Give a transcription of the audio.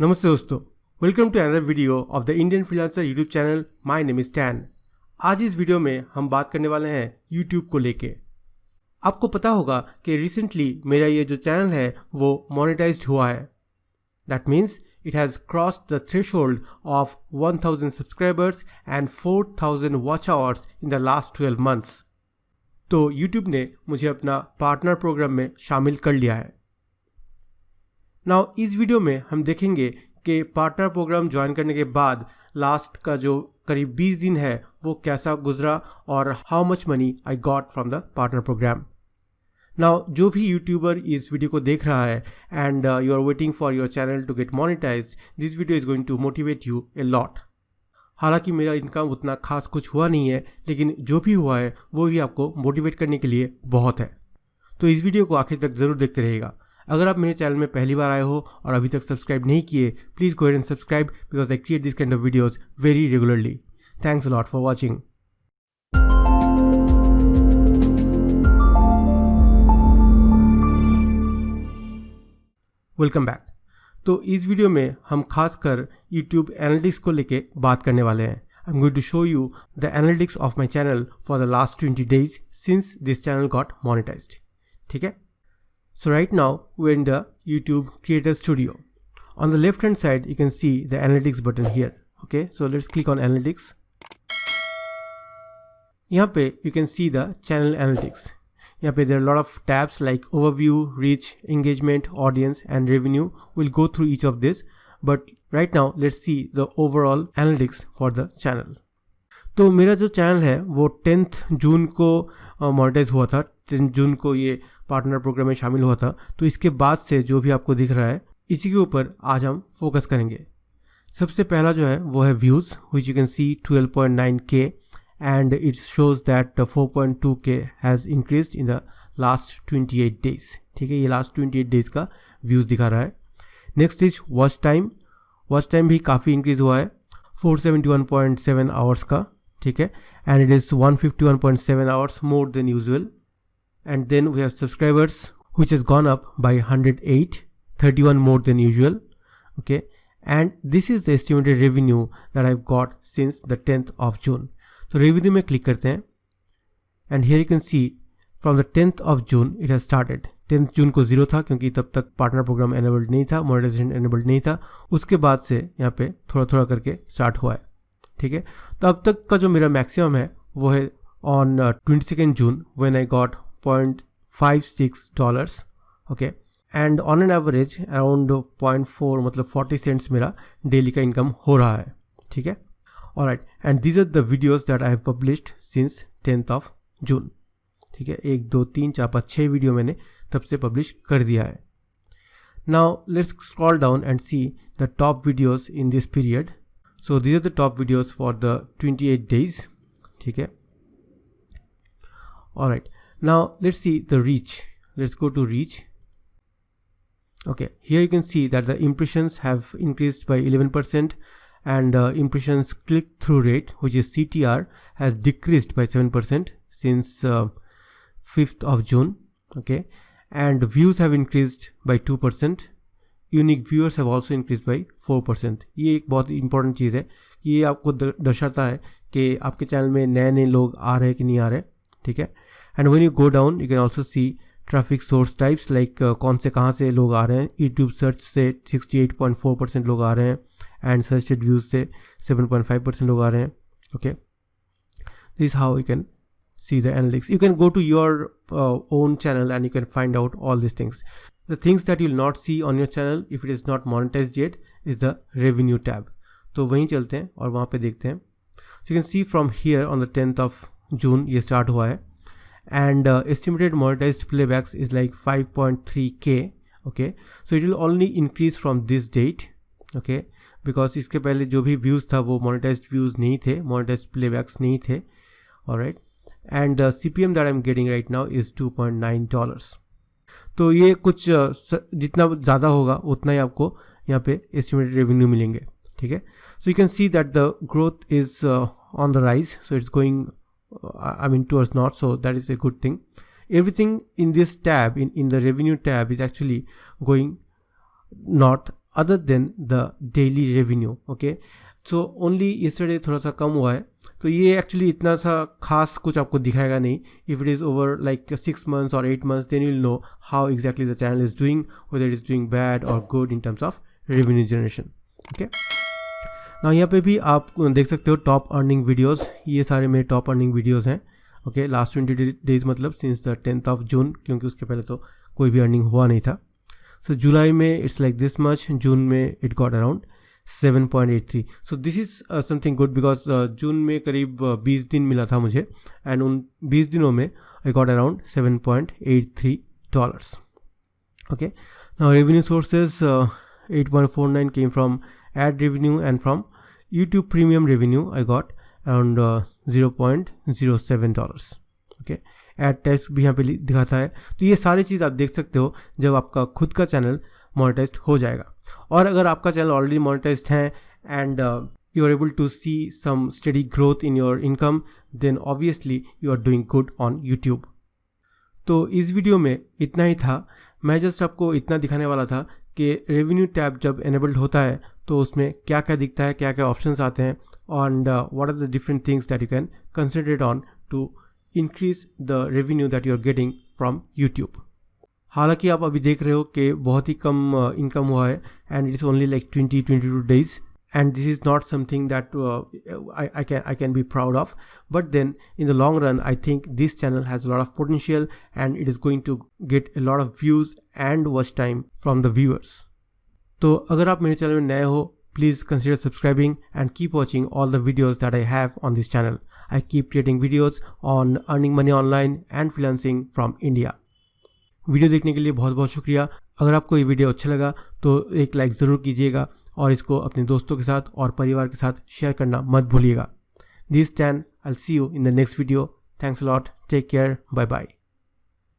नमस्ते दोस्तों, welcome to another video of the Indian freelancer YouTube channel. My name is Tan. आज इस video में हम बात करने वाले हैं यूट्यूब को लेके। आपको पता होगा कि रिसेंटली मेरा ये जो चैनल है वो मोनेटाइज्ड हुआ है। That means it has crossed the threshold of 1000 subscribers and 4000 watch hours in the last 12 months. तो यूट्यूब ने मुझे अपना पार्टनर प्रोग्राम में शामिल कर लिया है। नाउ इस वीडियो में हम देखेंगे कि पार्टनर प्रोग्राम ज्वाइन करने के बाद लास्ट का जो करीब 20 दिन है वो कैसा गुजरा और how much money I got from the partner program. Now जो भी यूट्यूबर इस वीडियो को देख रहा है and you are waiting for your channel to get monetised, this video is going to motivate you a lot. हालांकि मेरा इनकम उतना खास कुछ हुआ नहीं है, लेकिन जो भी हुआ है वो भी आपको मोटिवेट करने के लिए बहुत है। तो इस वीडियो को आखिर तक ज़रूर देखते रहिएगा। अगर आप मेरे चैनल में पहली बार आए हो और अभी तक सब्सक्राइब नहीं किए, please go ahead and subscribe because I create this kind of videos very regularly. Thanks a lot for watching. Welcome back. तो इस वीडियो में हम खासकर YouTube एनालिटिक्स को लेके बात करने वाले हैं। I am going to show you the analytics of my channel for the last 20 days since this channel got monetised. ठीक है। So right now we're in the YouTube Creator Studio. On the left hand side you can see the analytics button here. Okay, so let's click on analytics. यहाँ पे you can see the channel analytics. यहाँ पे there are a lot of tabs like overview, reach, engagement, audience and revenue. We'll go through each of this, but right now let's see the overall analytics for the channel. तो मेरा जो channel है वो 10th जून को monetise हुआ था। 10th जून को ये पार्टनर प्रोग्राम में शामिल हुआ था। तो इसके बाद से जो भी आपको दिख रहा है इसी के ऊपर आज हम फोकस करेंगे। सबसे पहला जो है वो है views, which you can C 12.9K and it shows that 4.2K has increased in the last 28 days। ठीक है, ये लास्ट 28 days का व्यूज़ दिखा रहा है। Next is watch time. Watch time भी काफ़ी इंक्रीज़ हुआ है 471.7 आवर्स का। ठीक है, and it is 151.7 hours more than usual. And then we have subscribers which has gone up by 108, 31 more than usual. Okay, and this is the estimated revenue that I've got since the 10th of June. So revenue में click करते हैं and here you can see from the 10th of June it has started. 10th जून को 0 था क्योंकि तब तक partner programme enabled नहीं था, मोनेटाइजेशन एनेबल्ड नहीं था। उसके बाद से यहाँ पे थोड़ा थोड़ा करके स्टार्ट हुआ है। ठीक है, तो अब तक का जो मेरा मैक्सिमम है वो है on 22nd June when I got $0.56. Okay, and on an average around 0.4 मतलब 40 cents मेरा डेली का इनकम हो रहा है। ठीक है, alright, and these are the videos that I have published since 10th of June. ठीक है, 1 2 3 4 5 6 वीडियो मैंने तब से पब्लिश कर दिया है। Now let's scroll down and see the top videos in this period. So these are the top videos for the 28 days. ठीक है, alright. Now let's see the reach. Let's go to reach. Okay, here you can see that the impressions have increased by 11% and impressions click through rate, which is CTR, has decreased by 7% since 5th of June. Okay, and views have increased by 2%. Unique viewers have also increased by 4%. ये एक बहुत important चीज़ है। ये आपको दर्शाता है कि आपके चैनल में नए नए लोग आ रहे हैं कि नहीं आ रहे। ठीक है, and when you go down you can also see traffic source types like कौन से कहाँ से लोग आ रहे हैं। यूट्यूब सर्च से 68.4% लोग आ रहे हैं एंड सर्चड व्यूज से 7.5% लोग आ रहे हैं। Okay, this how you can see the analytics. You can go to your own channel and you can find out all this things. The things that you will not see on your channel if it is not monetised yet is the revenue tab. तो वहीं चलते हैं और वहाँ पे देखते हैं। So you can see from here on the 10th of June ये स्टार्ट हुआ है and estimated monetized playbacks is like 5.3K. okay, so it will only increase from this date. okay, because इसके पहले जो भी views था वो monetized views नहीं थे, monetized playbacks नहीं थे। alright, and the CPM that I'm getting right now is $2.9. तो ये कुछ जितना ज़्यादा होगा उतना ही आपको यहाँ पे estimated revenue मिलेंगे। ठीक है, so you can see that the growth is on the rise, so it's going towards north, so that is a good thing. Everything in this tab, in the revenue tab, is actually going north other than the daily revenue. Okay, so only yesterday थोड़ा सा कम हुआ है, तो ये actually इतना सा खास कुछ आपको दिखाएगा नहीं. If it is over like 6 months or 8 months, then you'll know how exactly the channel is doing, whether it is doing bad or good in terms of revenue generation. Okay, now यहाँ पे भी आप देख सकते हो top earning videos. ये सारे मेरे टॉप अर्निंग वीडियोस हैं. ओके, लास्ट 20 days मतलब since the 10th of June, क्योंकि उसके पहले तो कोई भी अर्निंग हुआ नहीं था. सो जुलाई में इट्स लाइक दिस मच, जून में it got around 7.83. So this is something good because जून में करीब 20 दिन मिला था मुझे, एंड उन 20 दिनों में I got around $7.83. Okay, now revenue sources 8.49 came from ad revenue, and from YouTube premium revenue I got around $0.07. Okay, ad tax भी यहाँ पे दिखाता है. तो ये सारी चीज़ आप देख सकते हो जब आपका खुद का चैनल मोनेटाइज्ड हो जाएगा. और अगर आपका चैनल ऑलरेडी मोनेटाइज्ड है and you are able to see some steady growth in your income, then obviously you are doing good on YouTube. तो इस वीडियो में इतना ही था. मैं जस्ट आपको इतना दिखाने वाला था कि रेवेन्यू टैब जब एनेबल्ड होता है तो उसमें क्या क्या दिखता है, क्या क्या ऑप्शंस आते हैं, and what are the different things that you can consider on to increase the revenue that you are getting from YouTube. हालांकि आप अभी देख रहे हो कि बहुत ही कम इनकम हुआ है, and it is only like 20-22 days, and this is not something that I can be proud of. But then in the long run, I think this channel has a lot of potential, and it is going to get a lot of views and watch time from the viewers. तो अगर आप मेरे channel में नए हो, please consider subscribing and keep watching all the videos that I have on this channel. I keep creating videos on earning money online and freelancing from India. Video देखने के लिए बहुत बहुत शुक्रिया. अगर आपको ये वीडियो अच्छा लगा तो एक लाइक ज़रूर कीजिएगा, और इसको अपने दोस्तों के साथ और परिवार के साथ शेयर करना मत भूलिएगा. This then, I will see you in the next video. Thanks a lot. Take care. Bye bye.